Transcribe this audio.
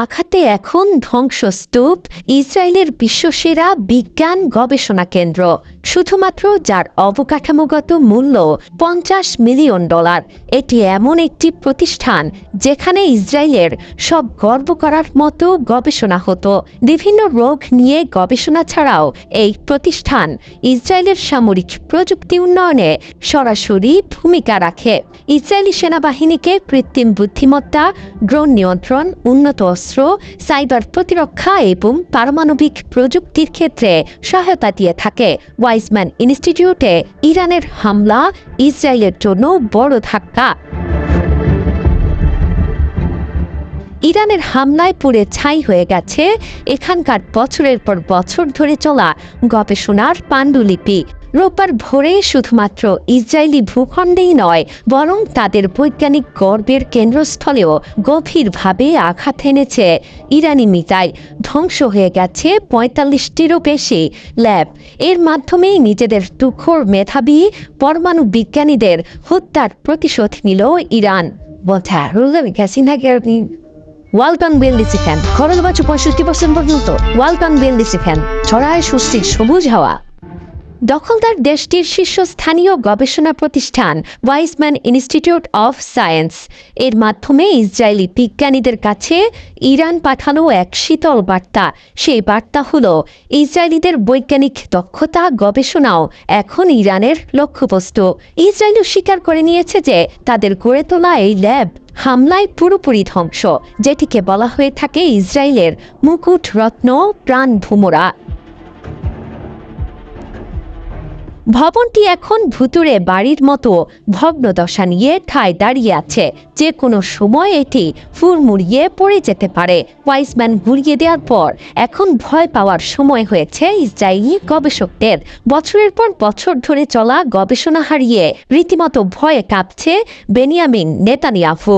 আঘাতে এখন ধ্বংসস্তূপ ইসরায়েলের বিশ্বসেরা বিজ্ঞান গবেষণা কেন্দ্র, শুধুমাত্র যার অবকাঠামোগত মূল্য $50 মিলিয়ন। এটি এমন একটি প্রতিষ্ঠান যেখানে ইসরায়েলের সব গর্ব করার মতো গবেষণা হতো। বিভিন্ন রোগ নিয়ে গবেষণা ছাড়াও এই প্রতিষ্ঠান ইসরায়েলের সামরিক প্রযুক্তি উন্নয়নে সরাসরি ভূমিকা রাখে। ইসরায়েলি সেনাবাহিনীকে কৃত্রিম বুদ্ধিমত্তা, ড্রোন নিয়ন্ত্রণ, উন্নত অস্ত্র, সাইবার প্রতিরক্ষা এবং পারমাণবিক প্রযুক্তির ক্ষেত্রে সহায়তা দিয়ে থাকে। ওয়াইজম্যান ইনস্টিটিউটে ইরানের হামলা ইসরায়েলের জন্য বড় ধাক্কা। ইরানের হামলায় পুড়ে ছাই হয়ে গেছে এখানকার বছরের পর বছর ধরে চলা গবেষণার পাণ্ডুলিপি। রোববার ভোরে শুধুমাত্র ইসরায়েলি ভূখণ্ডেই নয়, বরং তাদের বৈজ্ঞানিক গর্বের কেন্দ্রস্থলেও গভীরভাবে আঘাত এনেছে ইরানি মিসাইল। ধ্বংস হয়ে গেছে ৪৫টিরও বেশি ল্যাব। এর মাধ্যমেই নিজেদের তুখোড় মেধাবী পরমাণু বিজ্ঞানীদের হত্যার প্রতিশোধ নিল ইরান। ওয়ালটন বিএলডিসি ফ্যান, খরচ বাঁচো 65% পর্যন্ত। ওয়ালটন বিএলডিসি ফ্যান ছড়ায় স্বস্তির সবুজ হাওয়া। দখলদার দেশটির শীর্ষস্থানীয় গবেষণা প্রতিষ্ঠান ওয়াইজম্যান ইনস্টিটিউট অফ সায়েন্স এর মাধ্যমে ইসরায়েলি বিজ্ঞানীদের কাছে ইরান পাঠানো এক শীতল বার্তা। সেই বার্তা হলো ইসরায়েলিদের বৈজ্ঞানিক দক্ষতা, গবেষণাও এখন ইরানের লক্ষ্যবস্তু। ইসরায়েলও স্বীকার করে নিয়েছে যে তাদের গড়ে তোলা এই ল্যাব হামলায় পুরোপুরি ধ্বংস, যেটিকে বলা হয়ে থাকে ইসরায়েলের মুকুট রত্ন প্রাণ ভোমরা। ভবনটি এখন ভুতুড়ে বাড়ির মতো ভগ্নদশা নিয়ে ঠায় দাঁড়িয়ে আছে। যে কোনো সময় এটি ফুরমুড়িয়ে পড়ে যেতে পারে। ওয়াইজম্যান ঘুরিয়ে দেওয়ার পর এখন ভয় পাওয়ার সময় হয়েছে ইসরায়েলি গবেষকদের। বছরের পর বছর ধরে চলা গবেষণা হারিয়ে রীতিমতো ভয়ে কাঁপছে বেনিয়ামিন নেতানিয়াহু।